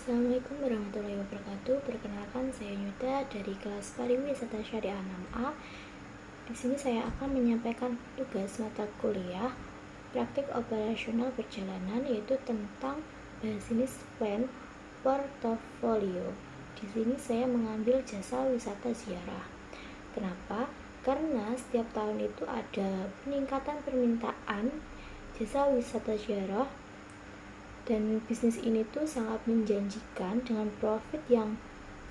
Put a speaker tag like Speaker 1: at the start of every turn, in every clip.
Speaker 1: Assalamualaikum warahmatullahi wabarakatuh. Perkenalkan, saya Yuda dari kelas Pariwisata Syariah 6A. Di sini saya akan menyampaikan tugas mata kuliah praktik operasional perjalanan, yaitu tentang Business Plan Portfolio. Di sini saya mengambil jasa wisata ziarah. Kenapa? Karena setiap tahun itu ada peningkatan permintaan jasa wisata ziarah, dan bisnis ini tuh sangat menjanjikan dengan profit yang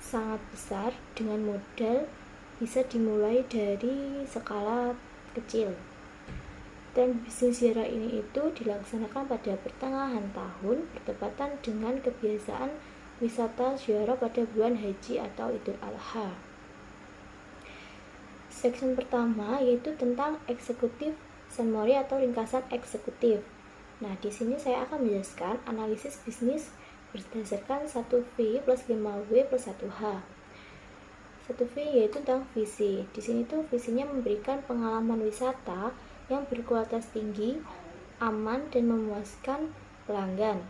Speaker 1: sangat besar dengan modal bisa dimulai dari skala kecil. Dan bisnis ziarah ini itu dilaksanakan pada pertengahan tahun bertepatan dengan kebiasaan wisata ziarah pada bulan haji atau Idul Adha. Section pertama yaitu tentang eksekutif summary atau ringkasan eksekutif. Nah, di sini saya akan menjelaskan analisis bisnis berdasarkan 1V plus 5W plus 1H. 1V yaitu tentang visi. Di sini tuh visinya memberikan pengalaman wisata yang berkualitas tinggi, aman, dan memuaskan pelanggan.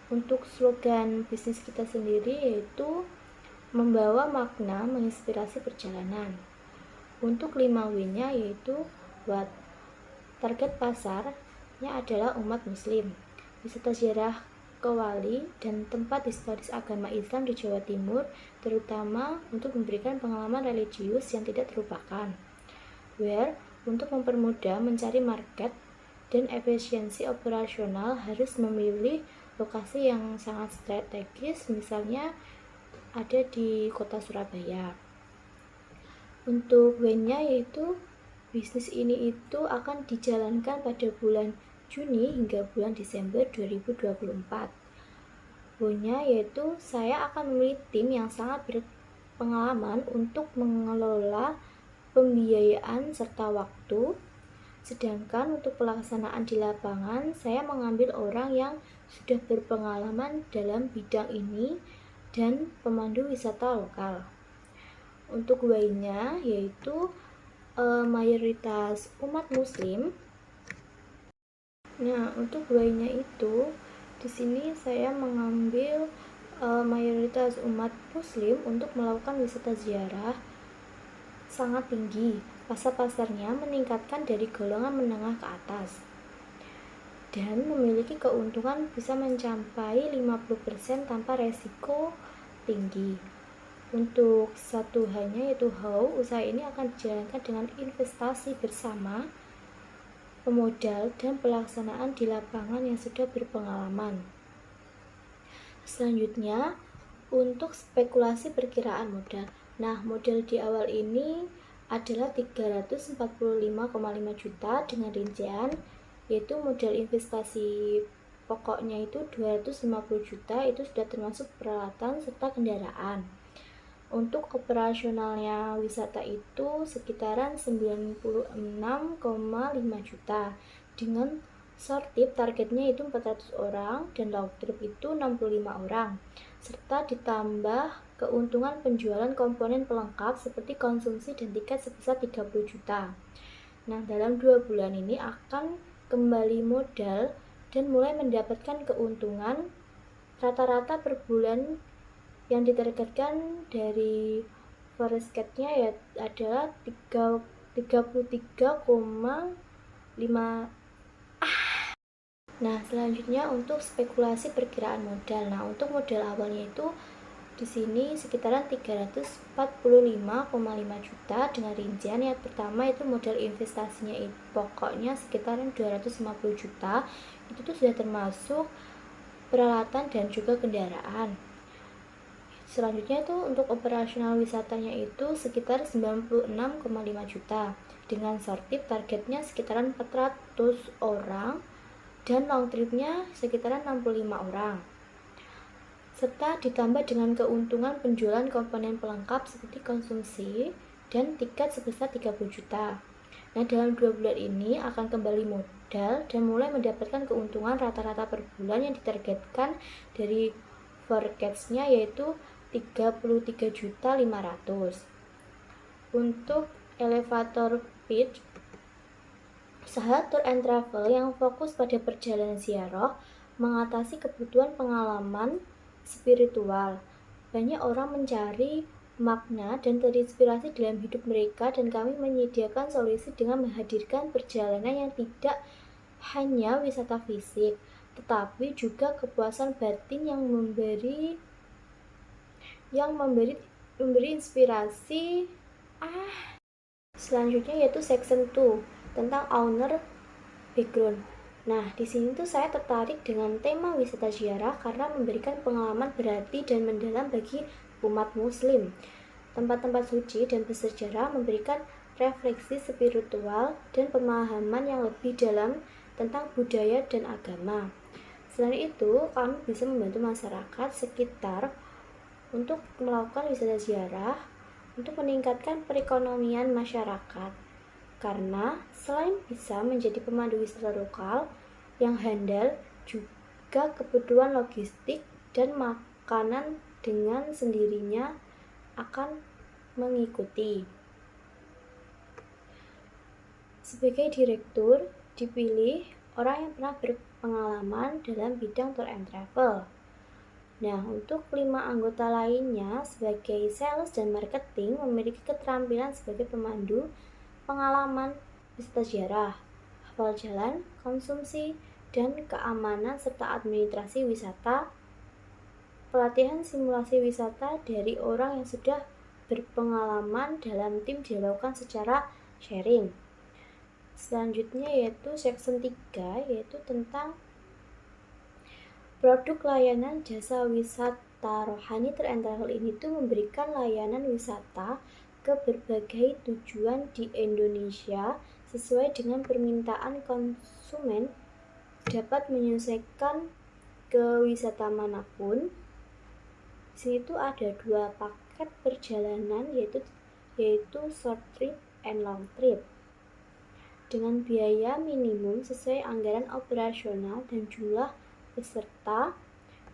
Speaker 1: Untuk slogan bisnis kita sendiri yaitu membawa makna menginspirasi perjalanan. Untuk 5W-nya yaitu what? Target pasarnya adalah umat muslim. Wisata ziarah ke wali dan tempat historis agama Islam di Jawa Timur, terutama untuk memberikan pengalaman religius yang tidak terlupakan. Where, untuk mempermudah mencari market dan efisiensi operasional harus memilih lokasi yang sangat strategis, misalnya ada di kota Surabaya. Untuk when-nya yaitu bisnis ini itu akan dijalankan pada bulan Juni hingga bulan Desember 2024. How-nya yaitu saya akan memilih tim yang sangat berpengalaman untuk mengelola pembiayaan serta waktu. Sedangkan untuk pelaksanaan di lapangan, saya mengambil orang yang sudah berpengalaman dalam bidang ini dan pemandu wisata lokal. Untuk why-nya yaitu mayoritas umat muslim. Nah, untuk why-nya itu di sini saya mengambil mayoritas umat muslim untuk melakukan wisata ziarah sangat tinggi. Pasar-pasarnya meningkatkan dari golongan menengah ke atas dan memiliki keuntungan bisa mencapai 50% tanpa resiko tinggi. Untuk 1H-nya yaitu how, usaha ini akan dijalankan dengan investasi bersama, pemodal, dan pelaksanaan di lapangan yang sudah berpengalaman. Selanjutnya, untuk spekulasi perkiraan modal. Nah, modal di awal ini adalah 345,5 juta dengan rincian, yaitu modal investasi pokoknya itu 250 juta, itu sudah termasuk peralatan serta kendaraan. Untuk operasionalnya wisata itu sekitaran 96,5 juta dengan short trip targetnya itu 400 orang dan long trip itu 65 orang, serta ditambah keuntungan penjualan komponen pelengkap seperti konsumsi dan tiket sebesar 30 juta. Nah, dalam 2 bulan ini akan kembali modal dan mulai mendapatkan keuntungan rata-rata per bulan yang ditargetkan dari forecast-nya ya adalah 33,5. Nah, selanjutnya untuk spekulasi perkiraan modal. Nah, untuk modal awalnya itu di sini sekitaran 345,5 juta dengan rincian yang pertama itu modal investasinya itu pokoknya sekitaran 250 juta. Itu tuh sudah termasuk peralatan dan juga kendaraan. Selanjutnya itu untuk operasional wisatanya itu sekitar 96,5 juta dengan short trip targetnya sekitaran 400 orang dan long tripnya sekitaran 65 orang, serta ditambah dengan keuntungan penjualan komponen pelengkap seperti konsumsi dan tiket sebesar 30 juta. Nah, dalam 2 bulan ini akan kembali modal dan mulai mendapatkan keuntungan rata-rata per bulan yang ditargetkan dari forecast-nya yaitu 33.500.000. Untuk elevator pitch, usaha tour and travel yang fokus pada perjalanan ziarah mengatasi kebutuhan pengalaman spiritual. Banyak orang mencari makna dan terinspirasi dalam hidup mereka, dan kami menyediakan solusi dengan menghadirkan perjalanan yang tidak hanya wisata fisik, tetapi juga kepuasan batin yang memberi inspirasi. Selanjutnya yaitu section 2 tentang owner background. Nah, di sini tuh saya tertarik dengan tema wisata ziarah karena memberikan pengalaman berarti dan mendalam bagi umat muslim. Tempat-tempat suci dan bersejarah memberikan refleksi spiritual dan pemahaman yang lebih dalam tentang budaya dan agama. Selain itu, kami bisa membantu masyarakat sekitar untuk melakukan wisata ziarah untuk meningkatkan perekonomian masyarakat. Karena selain bisa menjadi pemandu wisata lokal yang handal, juga kebutuhan logistik dan makanan dengan sendirinya akan mengikuti. Sebagai direktur, dipilih orang yang pernah berpengalaman dalam bidang tour and travel. Nah, untuk 5 anggota lainnya sebagai sales dan marketing memiliki keterampilan sebagai pemandu pengalaman wisata ziarah, hafal jalan, konsumsi, dan keamanan serta administrasi wisata. Pelatihan simulasi wisata dari orang yang sudah berpengalaman dalam tim dilakukan secara sharing. Selanjutnya yaitu section 3 yaitu tentang produk layanan jasa wisata rohani. Tour and Travel ini tuh memberikan layanan wisata ke berbagai tujuan di Indonesia sesuai dengan permintaan konsumen, dapat menyesuaikan ke wisata manapun. Di sini tuh ada 2 paket perjalanan yaitu short trip and long trip dengan biaya minimum sesuai anggaran operasional dan jumlah peserta,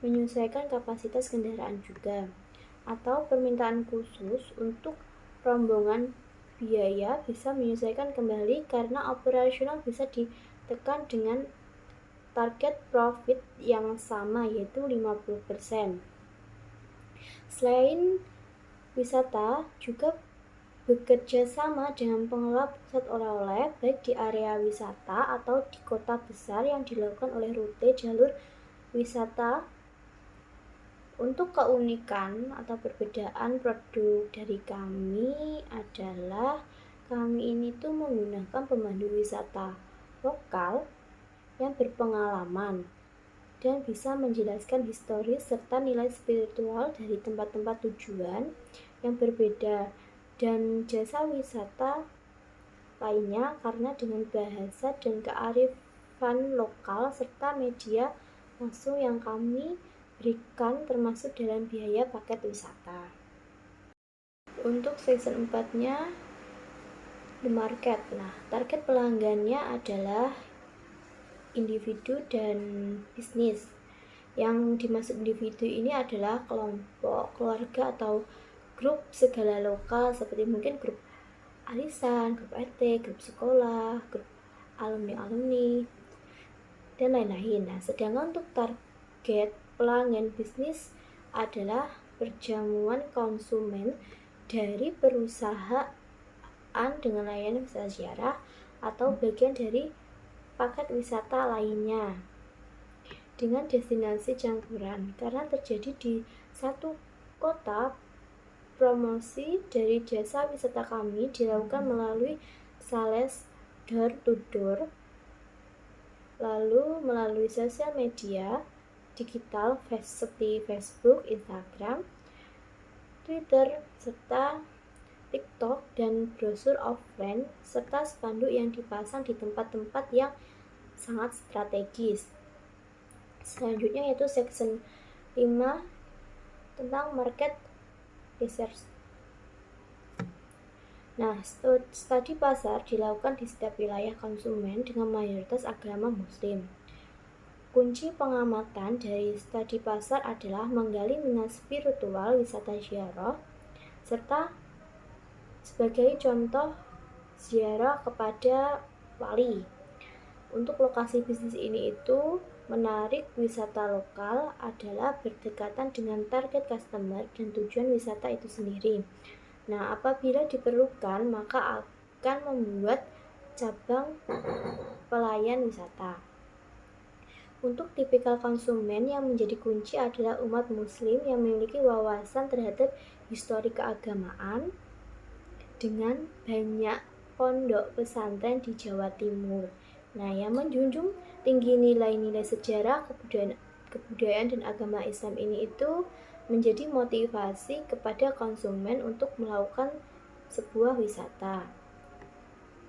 Speaker 1: menyesuaikan kapasitas kendaraan juga, atau permintaan khusus untuk rombongan biaya bisa menyesuaikan kembali karena operasional bisa ditekan dengan target profit yang sama yaitu 50%. Selain wisata juga bekerja sama dengan pengelola pusat oleh-oleh baik di area wisata atau di kota besar yang dilakukan oleh rute jalur wisata. Untuk keunikan atau perbedaan produk dari kami adalah kami ini tuh menggunakan pemandu wisata lokal yang berpengalaman dan bisa menjelaskan historis serta nilai spiritual dari tempat-tempat tujuan yang berbeda dan jasa wisata lainnya karena dengan bahasa dan kearifan lokal serta media langsung yang kami berikan termasuk dalam biaya paket wisata. Untuk season 4-nya the market. Nah, target pelanggannya adalah individu dan bisnis. Yang dimaksud individu ini adalah kelompok, keluarga atau grup segala lokal seperti mungkin grup arisan, grup RT, grup sekolah, grup alumni, dan lain-lain. Nah, sedangkan untuk target pelanggan bisnis adalah perjamuan konsumen dari perusahaan dengan layanan wisata ziarah atau bagian dari paket wisata lainnya dengan destinasi campuran. Karena terjadi di satu kota, promosi dari jasa wisata kami dilakukan melalui sales door to door, lalu melalui sosial media digital seperti Facebook, Instagram, Twitter, serta TikTok, dan brosur offline serta spanduk yang dipasang di tempat-tempat yang sangat strategis. Selanjutnya yaitu section 5 tentang market research. Nah, studi pasar dilakukan di setiap wilayah konsumen dengan mayoritas agama muslim. Kunci pengamatan dari studi pasar adalah menggali minat spiritual wisata ziarah serta sebagai contoh ziarah kepada wali. Untuk lokasi bisnis ini itu Menarik wisata lokal adalah berdekatan dengan target customer dan tujuan wisata itu sendiri. Nah, apabila diperlukan, maka akan membuat cabang pelayan wisata. Untuk tipikal konsumen yang menjadi kunci adalah umat muslim yang memiliki wawasan terhadap histori keagamaan dengan banyak pondok pesantren di Jawa Timur. Nah, yang menjunjung tinggi nilai-nilai sejarah, kebudayaan dan agama Islam ini itu menjadi motivasi kepada konsumen untuk melakukan sebuah wisata.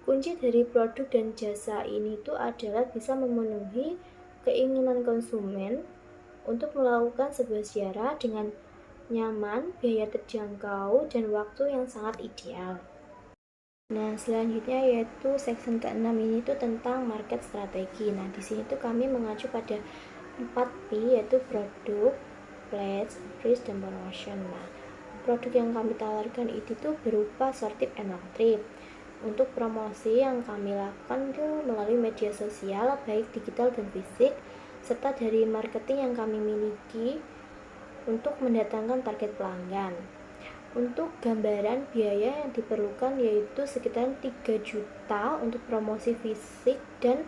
Speaker 1: Kunci dari produk dan jasa ini itu adalah bisa memenuhi keinginan konsumen untuk melakukan sebuah ziarah dengan nyaman, biaya terjangkau, dan waktu yang sangat ideal. Nah, selanjutnya yaitu section ke-6 ini tuh tentang market strategi. Nah, di sini tuh kami mengacu pada 4P, yaitu produk, place, price, dan promotion. Nah, produk yang kami tawarkan itu tuh berupa sortib and long trip. Untuk promosi yang kami lakukan itu melalui media sosial, baik digital dan fisik, serta dari marketing yang kami miliki untuk mendatangkan target pelanggan. Untuk gambaran biaya yang diperlukan yaitu sekitar 3 juta untuk promosi fisik dan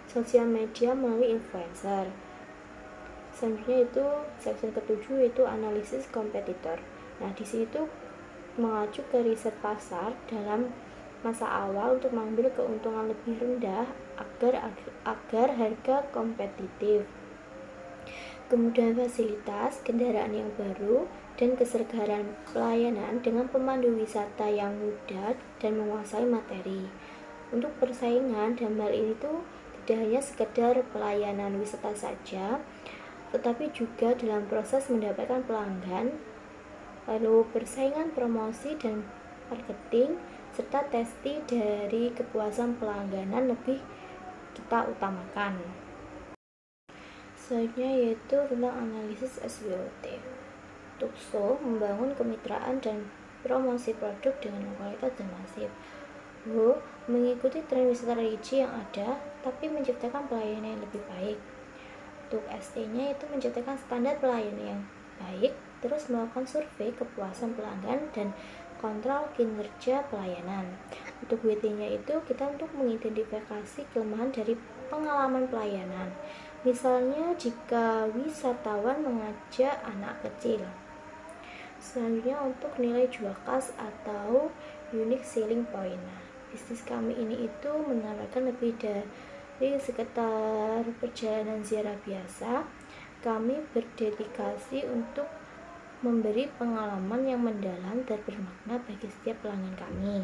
Speaker 1: sosial media melalui influencer. Selanjutnya itu section ke-7 yaitu analisis kompetitor. Nah, di sini tuh mengacu ke riset pasar dalam masa awal untuk mengambil keuntungan lebih rendah agar harga kompetitif. Kemudian fasilitas, kendaraan yang baru, dan kesergaran pelayanan dengan pemandu wisata yang mudah dan menguasai materi. Untuk persaingan dalam hal ini tuh tidak hanya sekedar pelayanan wisata saja, tetapi juga dalam proses mendapatkan pelanggan, lalu persaingan promosi dan marketing, serta testi dari kepuasan pelangganan lebih kita utamakan. Selanjutnya yaitu tentang analisis SWOT. Tukso membangun kemitraan dan promosi produk dengan kualitas dan masif. Mengikuti tren wisata religi yang ada, tapi menciptakan pelayanan yang lebih baik. Untuk ST-nya itu menciptakan standar pelayanan yang baik, terus melakukan survei kepuasan pelanggan dan kontrol kinerja pelayanan. Untuk WT-nya itu kita untuk mengidentifikasi kelemahan dari pengalaman pelayanan. Misalnya jika wisatawan mengajak anak kecil. Selanjutnya untuk nilai jual khas atau unique selling point. Nah, bisnis kami ini itu menawarkan lebih dari sekitar perjalanan ziarah biasa. Kami berdedikasi untuk memberi pengalaman yang mendalam dan bermakna bagi setiap pelanggan kami.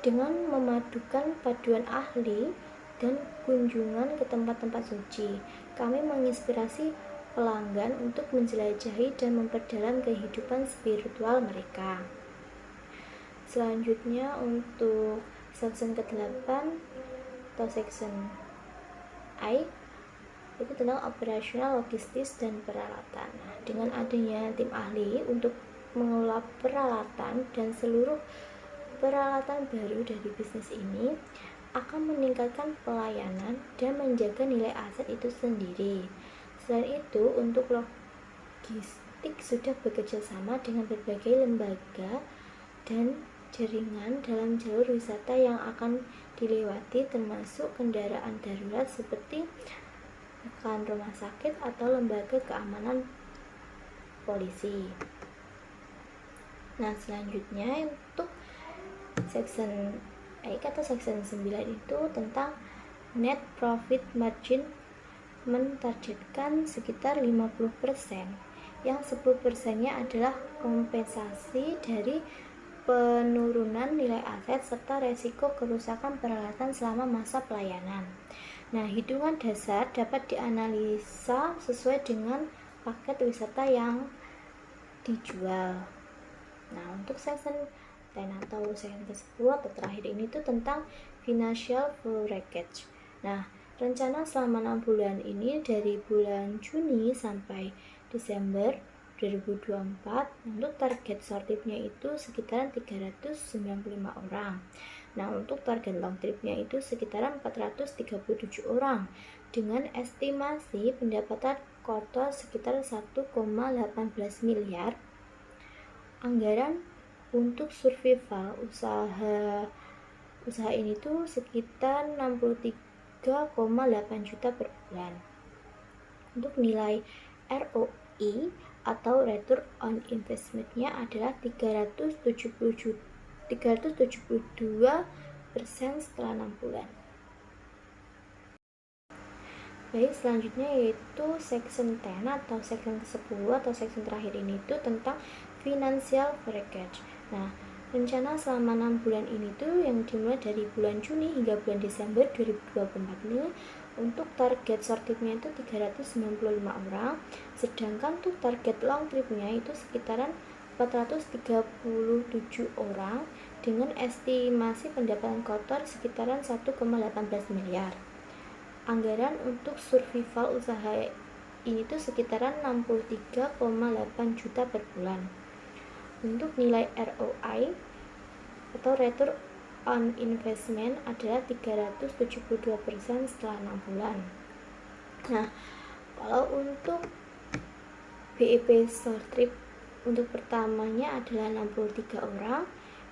Speaker 1: Dengan memadukan paduan ahli dan kunjungan ke tempat-tempat suci, kami menginspirasi pelanggan untuk menjelajahi dan memperdalam kehidupan spiritual mereka. Selanjutnya untuk section ke-8 atau section I itu tentang operasional, logistis, dan peralatan. Nah, dengan adanya tim ahli untuk mengelola peralatan dan seluruh peralatan baru dari bisnis ini akan meningkatkan pelayanan dan menjaga nilai aset itu sendiri. Selain itu, untuk logistik sudah bekerja sama dengan berbagai lembaga dan jaringan dalam jalur wisata yang akan dilewati, termasuk kendaraan darurat seperti rekan rumah sakit atau lembaga keamanan polisi. Nah, selanjutnya untuk section atau section 9 itu tentang net profit margin, mentargetkan sekitar 50%, yang 10%-nya adalah kompensasi dari penurunan nilai aset serta resiko kerusakan peralatan selama masa pelayanan. Nah, hitungan dasar dapat dianalisa sesuai dengan paket wisata yang dijual. Nah, untuk section 10 atau section ke-10 atau terakhir ini tuh tentang financial forecast. Nah, rencana selama 6 bulan ini dari bulan Juni sampai Desember 2024, untuk target sortibnya itu sekitaran 395 orang. Nah, untuk target long tripnya itu sekitaran 437 orang. dengan estimasi pendapatan kotor sekitar 1,18 miliar. Anggaran untuk survival usaha ini tuh sekitar 63,8 juta per bulan. Untuk nilai ROI atau return on investment-nya adalah 372% setelah 6 bulan. Baik, selanjutnya yaitu section 10 atau section ke-10 atau section terakhir ini tuh tentang financial package. Nah, rencana selama 6 bulan ini tuh yang dimulai dari bulan Juni hingga bulan Desember 2024 ini untuk target short tripnya itu 395 orang, sedangkan untuk target long tripnya itu sekitaran 437 orang dengan estimasi pendapatan kotor sekitaran 1,18 miliar. Anggaran untuk survival usaha ini tuh sekitaran 63,8 juta per bulan. Untuk nilai ROI atau return on investment adalah 372% setelah 6 bulan. Nah, kalau untuk BEP short trip untuk pertamanya adalah 63 orang,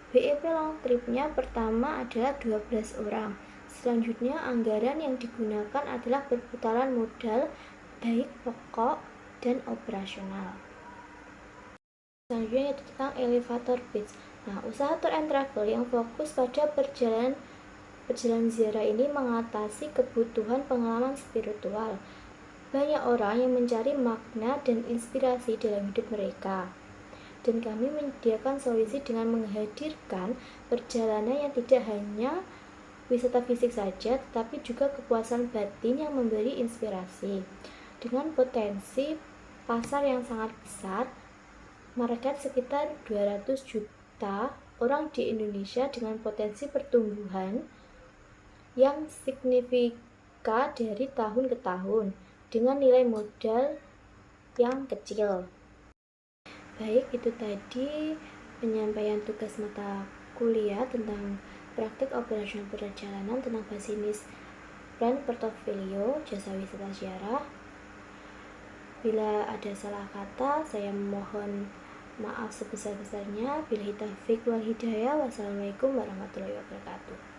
Speaker 1: BEP long tripnya pertama adalah 12 orang. Selanjutnya, anggaran yang digunakan adalah perputaran modal baik pokok dan operasional. Selanjutnya yaitu tentang elevator pitch. Nah, usaha tour and travel yang fokus pada perjalanan ziarah ini mengatasi kebutuhan pengalaman spiritual. Banyak orang yang mencari makna dan inspirasi dalam hidup mereka. Dan kami menyediakan solusi dengan menghadirkan perjalanan yang tidak hanya wisata fisik saja, tetapi juga kepuasan batin yang memberi inspirasi. Dengan potensi pasar yang sangat besar, market sekitar 200 juta orang di Indonesia dengan potensi pertumbuhan yang signifikan dari tahun ke tahun dengan nilai modal yang kecil. Baik, itu tadi penyampaian tugas mata kuliah tentang praktik operasional perjalanan tentang Basinis Plan Portofolio Jasa Wisata Ziarah. Bila ada salah kata, saya mohon maaf sebesar-besarnya. Billahi taufiq wal hidayah. Wassalamualaikum warahmatullahi wabarakatuh.